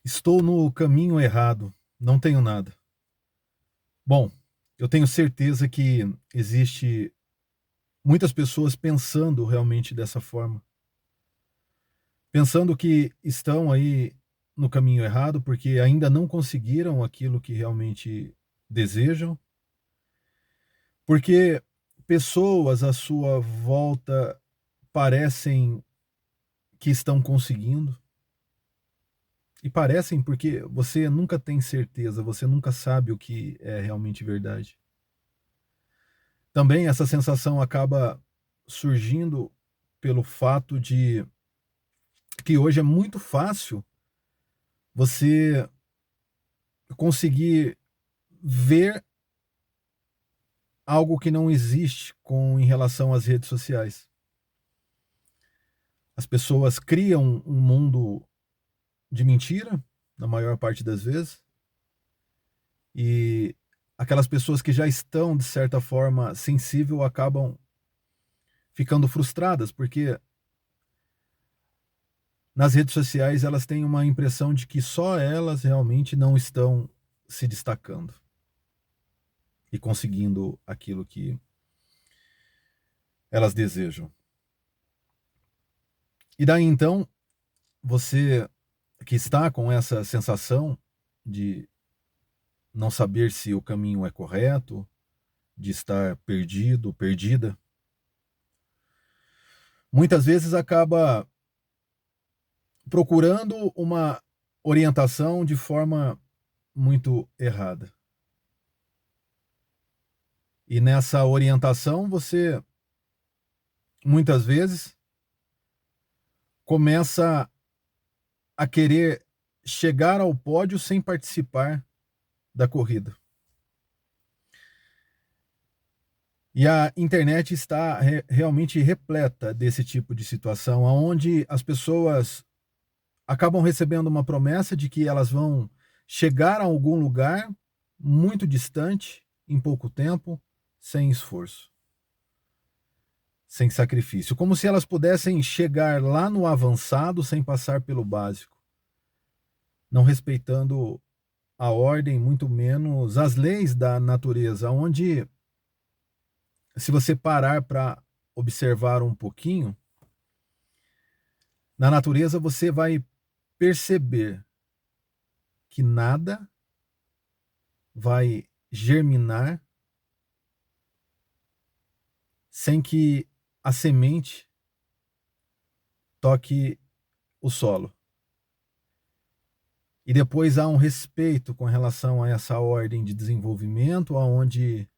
Estou no caminho errado, não tenho nada. Bom, eu tenho certeza que existe muitas pessoas pensando realmente dessa forma, pensando que estão aí no caminho errado porque ainda não conseguiram aquilo que realmente desejam, porque pessoas à sua volta parecem que estão conseguindo. E parecem porque você nunca tem certeza, você nunca sabe o que é realmente verdade. Também essa sensação acaba surgindo pelo fato de que hoje é muito fácil você conseguir ver algo que não existe em relação às redes sociais. As pessoas criam um mundo de mentira, na maior parte das vezes, e aquelas pessoas que já estão, de certa forma, sensível acabam ficando frustradas, porque nas redes sociais elas têm uma impressão de que só elas realmente não estão se destacando e conseguindo aquilo que elas desejam. E daí então, você que está com essa sensação de não saber se o caminho é correto, de estar perdido, perdida, muitas vezes acaba procurando uma orientação de forma muito errada. E nessa orientação você muitas vezes começa a querer chegar ao pódio sem participar da corrida. E a internet está realmente repleta desse tipo de situação, onde as pessoas acabam recebendo uma promessa de que elas vão chegar a algum lugar muito distante em pouco tempo, sem esforço, sem sacrifício, como se elas pudessem chegar lá no avançado sem passar pelo básico, não respeitando a ordem, muito menos as leis da natureza, onde, se você parar para observar um pouquinho, na natureza você vai perceber que nada vai germinar sem que a semente toque o solo. E depois há um respeito com relação a essa ordem de desenvolvimento, aonde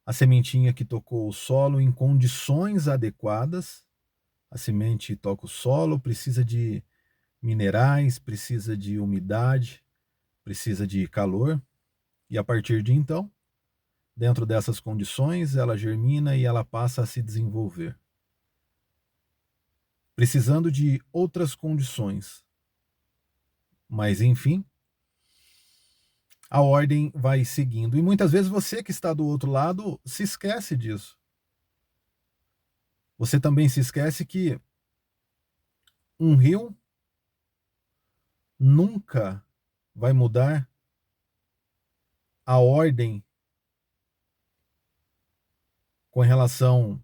a sementinha que tocou o solo em condições adequadas, a semente toca o solo, precisa de minerais, precisa de umidade, precisa de calor, e a partir de então, dentro dessas condições, ela germina e ela passa a se desenvolver. Precisando de outras condições, mas enfim, a ordem vai seguindo. E muitas vezes você que está do outro lado se esquece disso. Você também se esquece que um rio nunca vai mudar a ordem com relação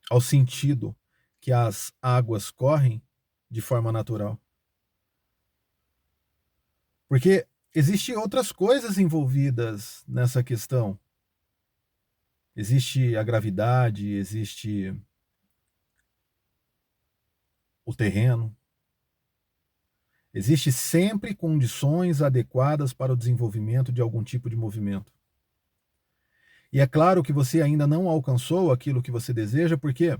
ao sentido que as águas correm de forma natural. Porque existem outras coisas envolvidas nessa questão. Existe a gravidade, existe o terreno. Existe sempre condições adequadas para o desenvolvimento de algum tipo de movimento. E é claro que você ainda não alcançou aquilo que você deseja, porque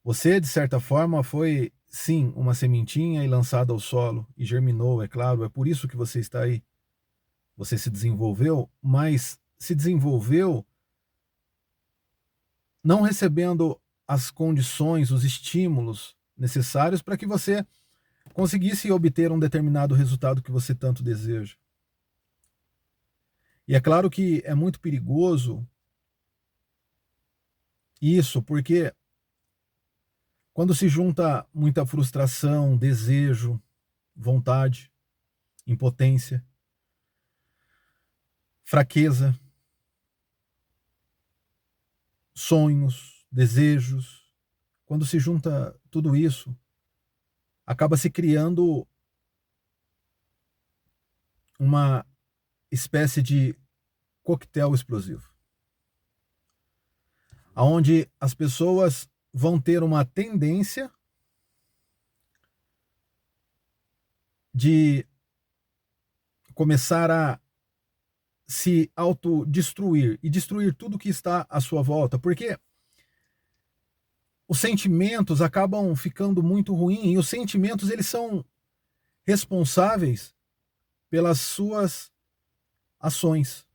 você, de certa forma, foi, sim, uma sementinha e lançada ao solo, e germinou, é claro, é por isso que você está aí. Você se desenvolveu, mas se desenvolveu não recebendo as condições, os estímulos necessários para que você conseguisse obter um determinado resultado que você tanto deseja. E é claro que é muito perigoso isso, porque quando se junta muita frustração, desejo vontade, impotência, fraqueza, sonhos, desejos. Quando se junta tudo isso, acaba se criando uma espécie de coquetel explosivo, onde as pessoas vão ter uma tendência de começar a se autodestruir e destruir tudo que está à sua volta, porque os sentimentos acabam ficando muito ruins, e os sentimentos eles são responsáveis pelas suas ações.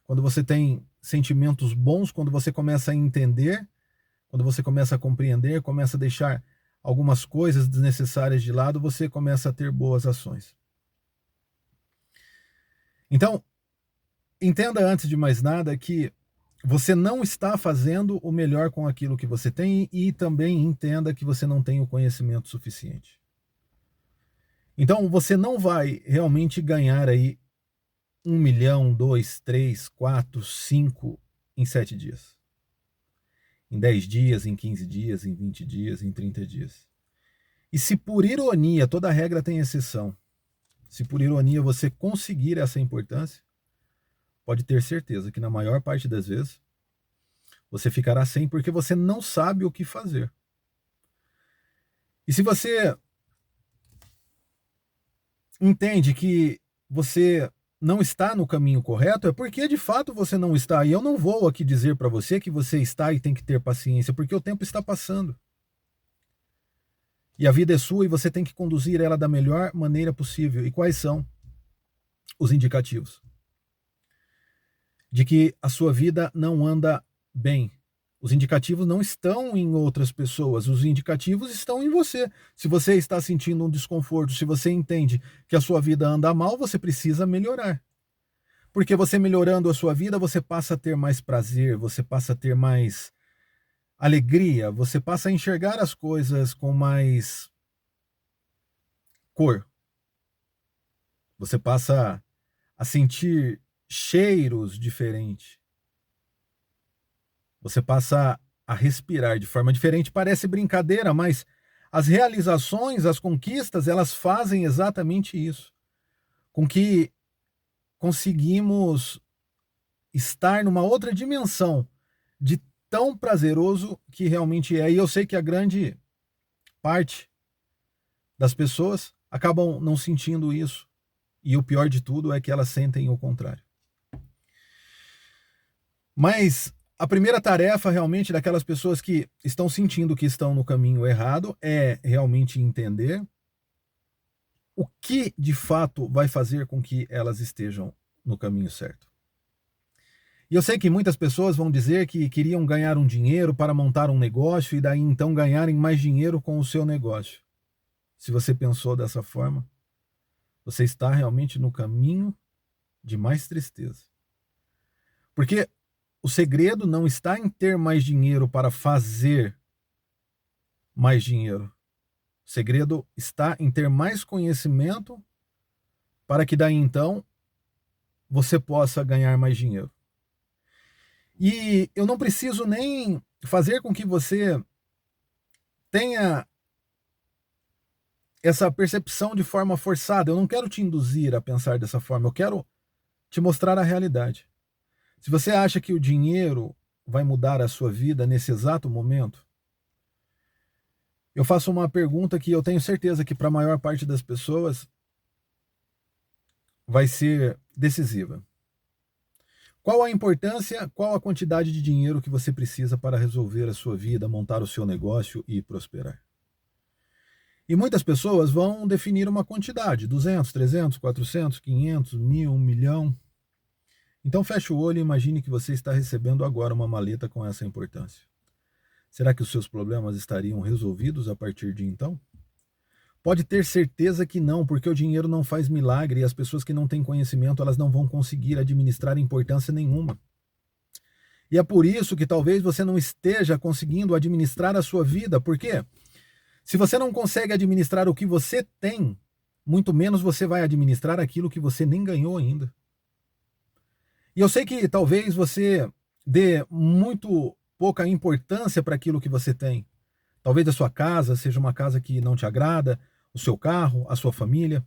Quando você tem sentimentos bons, quando você começa a entender, quando você começa a compreender, começa a deixar algumas coisas desnecessárias de lado, você começa a ter boas ações. Então, entenda antes de mais nada que você não está fazendo o melhor com aquilo que você tem, e também entenda que você não tem o conhecimento suficiente. Então, você não vai realmente ganhar aí 1 milhão, 2, 3, 4, 5 em 7 dias. Em 10 dias, em 15 dias, em 20 dias, em 30 dias. E se por ironia, toda regra tem exceção, se por ironia você conseguir essa importância, pode ter certeza que na maior parte das vezes você ficará sem, porque você não sabe o que fazer. E se você entende que você não está no caminho correto, é porque de fato você não está. E eu não vou aqui dizer para você que você está e tem que ter paciência, porque o tempo está passando. E a vida é sua e você tem que conduzir ela da melhor maneira possível. E quais são os indicativos de que a sua vida não anda bem? Os indicativos não estão em outras pessoas, os indicativos estão em você. Se você está sentindo um desconforto, se você entende que a sua vida anda mal, você precisa melhorar. Porque você melhorando a sua vida, você passa a ter mais prazer, você passa a ter mais alegria, você passa a enxergar as coisas com mais cor. Você passa a sentir cheiros diferentes. Você passa a respirar de forma diferente. Parece brincadeira, mas as realizações, as conquistas, elas fazem exatamente isso. Com que conseguimos estar numa outra dimensão de tão prazeroso que realmente é. E eu sei que a grande parte das pessoas acabam não sentindo isso. E o pior de tudo é que elas sentem o contrário. Mas a primeira tarefa realmente daquelas pessoas que estão sentindo que estão no caminho errado é realmente entender o que de fato vai fazer com que elas estejam no caminho certo. E eu sei que muitas pessoas vão dizer que queriam ganhar um dinheiro para montar um negócio e daí então ganharem mais dinheiro com o seu negócio. Se você pensou dessa forma, você está realmente no caminho de mais tristeza. Porque o segredo não está em ter mais dinheiro para fazer mais dinheiro. O segredo está em ter mais conhecimento para que daí então você possa ganhar mais dinheiro. E eu não preciso nem fazer com que você tenha essa percepção de forma forçada. Eu não quero te induzir a pensar dessa forma, eu quero te mostrar a realidade. Se você acha que o dinheiro vai mudar a sua vida nesse exato momento, eu faço uma pergunta que eu tenho certeza que para a maior parte das pessoas vai ser decisiva. Qual a importância, qual a quantidade de dinheiro que você precisa para resolver a sua vida, montar o seu negócio e prosperar? E muitas pessoas vão definir uma quantidade, 200, 300, 400, 500, 1.000, 1 milhão. Então feche o olho e imagine que você está recebendo agora uma maleta com essa importância. Será que os seus problemas estariam resolvidos a partir de então? Pode ter certeza que não, porque o dinheiro não faz milagre e as pessoas que não têm conhecimento, elas não vão conseguir administrar importância nenhuma. E é por isso que talvez você não esteja conseguindo administrar a sua vida. Por quê? Se você não consegue administrar o que você tem, muito menos você vai administrar aquilo que você nem ganhou ainda. E eu sei que talvez você dê muito pouca importância para aquilo que você tem. Talvez a sua casa seja uma casa que não te agrada, o seu carro, a sua família,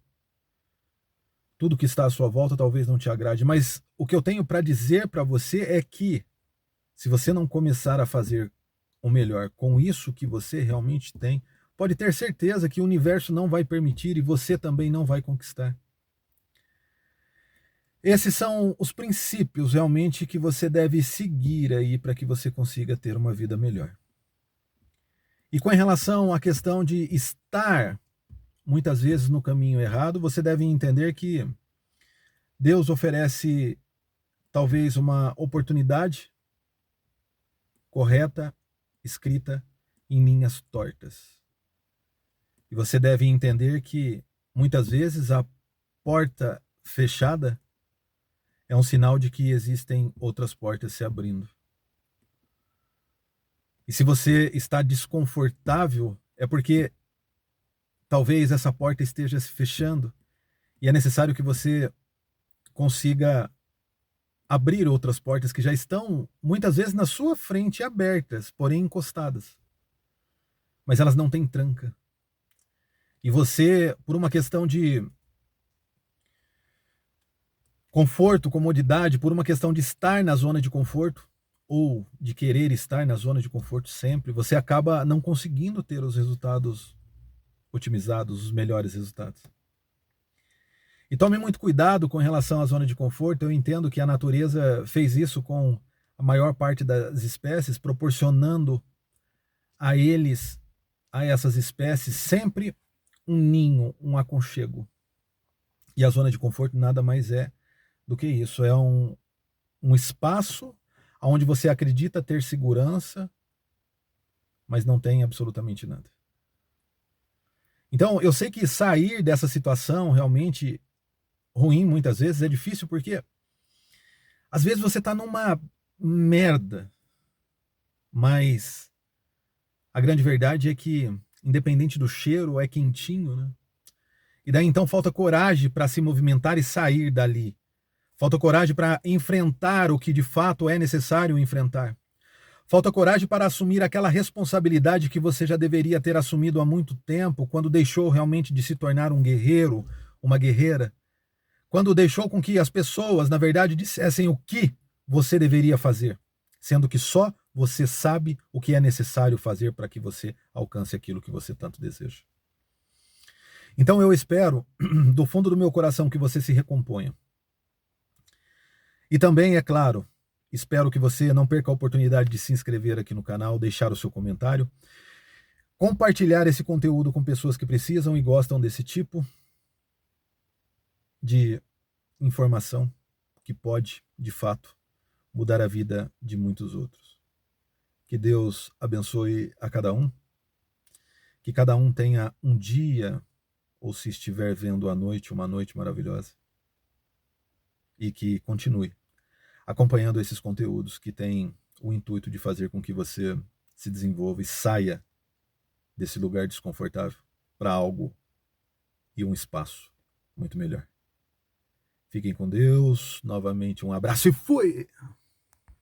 tudo que está à sua volta talvez não te agrade, mas o que eu tenho para dizer para você é que se você não começar a fazer o melhor com isso que você realmente tem, pode ter certeza que o universo não vai permitir e você também não vai conquistar. Esses são os princípios realmente que você deve seguir aí para que você consiga ter uma vida melhor. E com relação à questão de estar muitas vezes no caminho errado, você deve entender que Deus oferece talvez uma oportunidade correta, escrita em linhas tortas. E você deve entender que muitas vezes a porta fechada é um sinal de que existem outras portas se abrindo. E se você está desconfortável, é porque talvez essa porta esteja se fechando e é necessário que você consiga abrir outras portas que já estão muitas vezes na sua frente abertas, porém encostadas. Mas elas não têm tranca. E você, por uma questão de conforto, comodidade, por uma questão de estar na zona de conforto, ou de querer estar na zona de conforto sempre, você acaba não conseguindo ter os resultados otimizados, os melhores resultados. E tome muito cuidado com relação à zona de conforto. Eu entendo que a natureza fez isso com a maior parte das espécies, proporcionando a eles, a essas espécies, sempre um ninho, um aconchego. E a zona de conforto nada mais é do que isso. É um espaço onde você acredita ter segurança, mas não tem absolutamente nada. Então, eu sei que sair dessa situação realmente ruim muitas vezes é difícil porque às vezes você está numa merda, mas a grande verdade é que independente do cheiro é quentinho, né? E daí então falta coragem para se movimentar e sair dali. Falta coragem para enfrentar o que de fato é necessário enfrentar. Falta coragem para assumir aquela responsabilidade que você já deveria ter assumido há muito tempo, quando deixou realmente de se tornar um guerreiro, uma guerreira. Quando deixou com que as pessoas, na verdade, dissessem o que você deveria fazer, sendo que só você sabe o que é necessário fazer para que você alcance aquilo que você tanto deseja. Então eu espero, do fundo do meu coração, que você se recomponha. E também, é claro, espero que você não perca a oportunidade de se inscrever aqui no canal, deixar o seu comentário, compartilhar esse conteúdo com pessoas que precisam e gostam desse tipo de informação que pode, de fato, mudar a vida de muitos outros. Que Deus abençoe a cada um, que cada um tenha um dia, ou se estiver vendo à noite, uma noite maravilhosa, e que continue acompanhando esses conteúdos que têm o intuito de fazer com que você se desenvolva e saia desse lugar desconfortável para algo e um espaço muito melhor. Fiquem com Deus, novamente um abraço e fui!